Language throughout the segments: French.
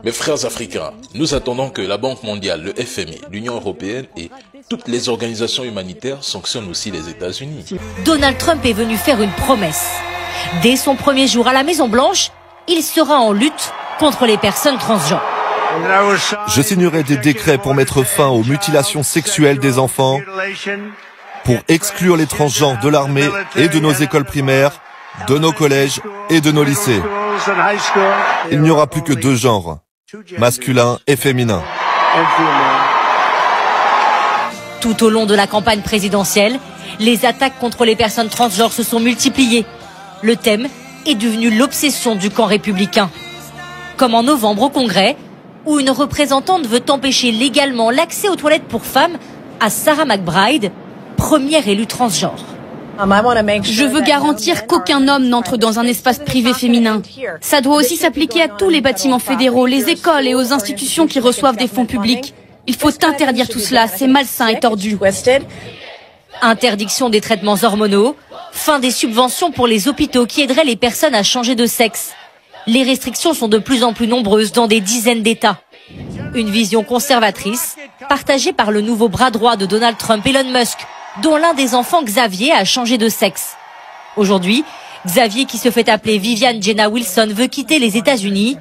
Mes frères africains, nous attendons que la Banque mondiale, le FMI, l'Union européenne et toutes les organisations humanitaires sanctionnent aussi les États-Unis. Donald Trump est venu faire une promesse. Dès son premier jour à la Maison-Blanche, il sera en lutte contre les personnes transgenres. Je signerai des décrets pour mettre fin aux mutilations sexuelles des enfants, pour exclure les transgenres de l'armée et de nos écoles primaires, de nos collèges et de nos lycées. Il n'y aura plus que deux genres, masculin et féminin. Tout au long de la campagne présidentielle, les attaques contre les personnes transgenres se sont multipliées. Le thème est devenu l'obsession du camp républicain. Comme en novembre au Congrès, où une représentante veut empêcher légalement l'accès aux toilettes pour femmes à Sarah McBride, première élue transgenre. Je veux garantir qu'aucun homme n'entre dans un espace privé féminin. Ça doit aussi s'appliquer à tous les bâtiments fédéraux, les écoles et aux institutions qui reçoivent des fonds publics. Il faut interdire tout cela, c'est malsain et tordu. Interdiction des traitements hormonaux, fin des subventions pour les hôpitaux qui aideraient les personnes à changer de sexe. Les restrictions sont de plus en plus nombreuses dans des dizaines d'États. Une vision conservatrice, partagée par le nouveau bras droit de Donald Trump, Elon Musk, dont l'un des enfants, Xavier, a changé de sexe. Aujourd'hui, Xavier, qui se fait appeler Vivian Jenna Wilson, veut quitter les États-Unis.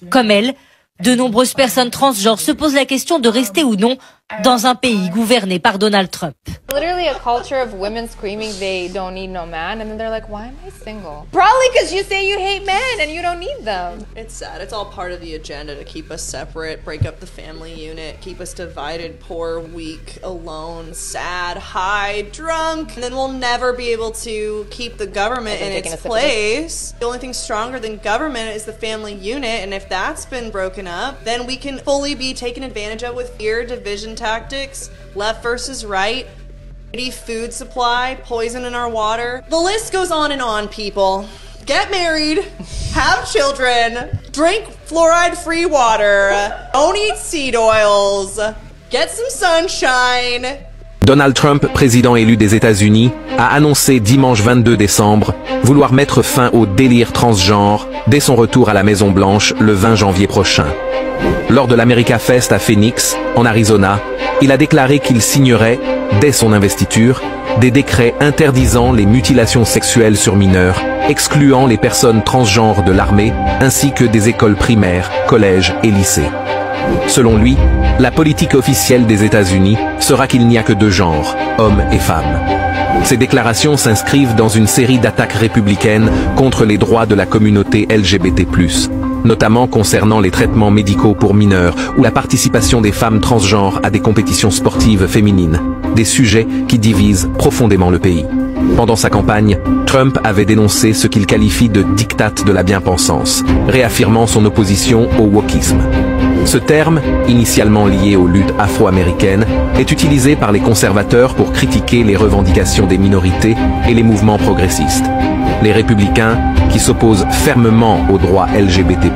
Comme elle, de nombreuses personnes transgenres se posent la question de rester ou non dans un pays gouverné par Donald Trump. Literally a culture of women screaming they don't need no man, and then they're like, why am I single? Probably because you say you hate men and you don't need them. It's sad. It's all part of the agenda to keep us separate, break up the family unit, keep us divided, poor, weak, alone, sad, high, drunk. And then we'll never be able to keep the government in its place. The only thing stronger than government is the family unit, and if that's been broken up, then we can fully be taken advantage of with fear, division tactics, left versus right, food supply, poison in our water. The list goes on, people. Get married, have children, drink fluoride-free water, don't eat seed oils, get some sunshine. Donald Trump, président élu des États-Unis, a annoncé dimanche 22 décembre vouloir mettre fin au délire transgenre dès son retour à la Maison-Blanche le 20 janvier prochain. Lors de l'America Fest à Phoenix, en Arizona, il a déclaré qu'il signerait, dès son investiture, des décrets interdisant les mutilations sexuelles sur mineurs, excluant les personnes transgenres de l'armée, ainsi que des écoles primaires, collèges et lycées. Selon lui, la politique officielle des États-Unis sera qu'il n'y a que deux genres, hommes et femmes. Ces déclarations s'inscrivent dans une série d'attaques républicaines contre les droits de la communauté LGBT+, notamment concernant les traitements médicaux pour mineurs ou la participation des femmes transgenres à des compétitions sportives féminines, des sujets qui divisent profondément le pays. Pendant sa campagne, Trump avait dénoncé ce qu'il qualifie de diktat de la bien-pensance, réaffirmant son opposition au wokisme. Ce terme, initialement lié aux luttes afro-américaines, est utilisé par les conservateurs pour critiquer les revendications des minorités et les mouvements progressistes. Les républicains, qui s'opposent fermement aux droits LGBT+,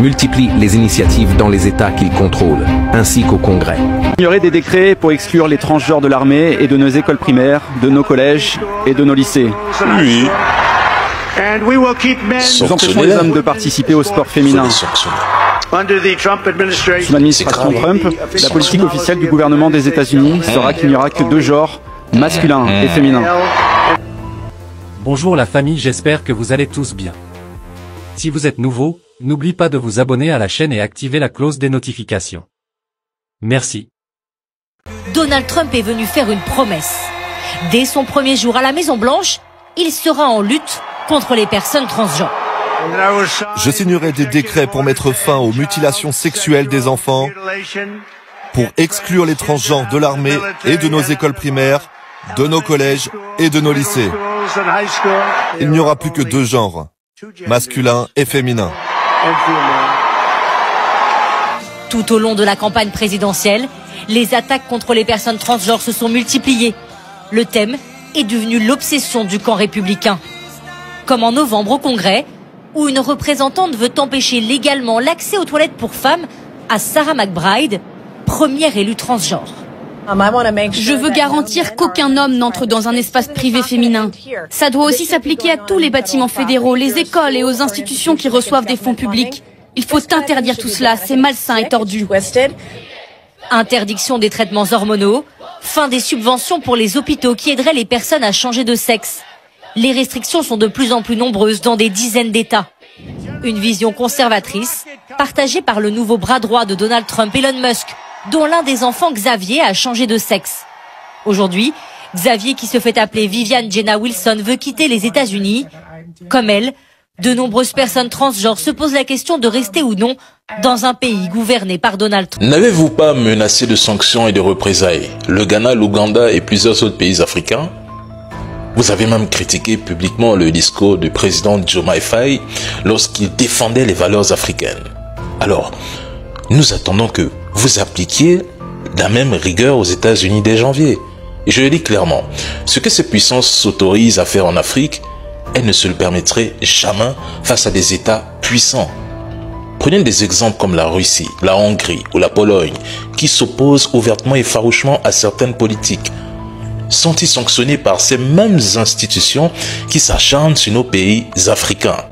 multiplient les initiatives dans les États qu'ils contrôlent, ainsi qu'au Congrès. Il y aurait des décrets pour exclure les transgenres de l'armée et de nos écoles primaires, de nos collèges et de nos lycées. Oui. Nous empêchons les hommes de participer au sport féminin. Sous l'administration Trump, la politique officielle du gouvernement des États-Unis sera qu'il n'y aura que deux genres, masculin et féminin. Bonjour la famille, j'espère que vous allez tous bien. Si vous êtes nouveau, n'oubliez pas de vous abonner à la chaîne et activer la cloche des notifications. Merci. Donald Trump est venu faire une promesse. Dès son premier jour à la Maison-Blanche, il sera en lutte contre les personnes transgenres. Je signerai des décrets pour mettre fin aux mutilations sexuelles des enfants, pour exclure les transgenres de l'armée et de nos écoles primaires, de nos collèges et de nos lycées. Il n'y aura plus que deux genres, masculin et féminin. Tout au long de la campagne présidentielle, les attaques contre les personnes transgenres se sont multipliées. Le thème est devenu l'obsession du camp républicain. Comme en novembre au Congrès, où une représentante veut empêcher légalement l'accès aux toilettes pour femmes à Sarah McBride, première élue transgenre. Je veux garantir qu'aucun homme n'entre dans un espace privé féminin. Ça doit aussi s'appliquer à tous les bâtiments fédéraux, les écoles et aux institutions qui reçoivent des fonds publics. Il faut interdire tout cela, c'est malsain et tordu. Interdiction des traitements hormonaux, fin des subventions pour les hôpitaux qui aideraient les personnes à changer de sexe. Les restrictions sont de plus en plus nombreuses dans des dizaines d'États. Une vision conservatrice, partagée par le nouveau bras droit de Donald Trump, Elon Musk, dont l'un des enfants, Xavier, a changé de sexe. Aujourd'hui, Xavier, qui se fait appeler Vivian Jenna Wilson, veut quitter les États-Unis. Comme elle, de nombreuses personnes transgenres se posent la question de rester ou non dans un pays gouverné par Donald Trump. N'avez-vous pas menacé de sanctions et de représailles le Ghana, l'Ouganda et plusieurs autres pays africains? Vous avez même critiqué publiquement le discours du président Diomaye Faye lorsqu'il défendait les valeurs africaines. Alors, nous attendons que vous appliquiez la même rigueur aux États-Unis dès janvier. Et je le dis clairement, ce que ces puissances s'autorisent à faire en Afrique, elles ne se le permettraient jamais face à des États puissants. Prenez des exemples comme la Russie, la Hongrie ou la Pologne, qui s'opposent ouvertement et farouchement à certaines politiques. Sont-ils sanctionnés par ces mêmes institutions qui s'acharnent sur nos pays africains?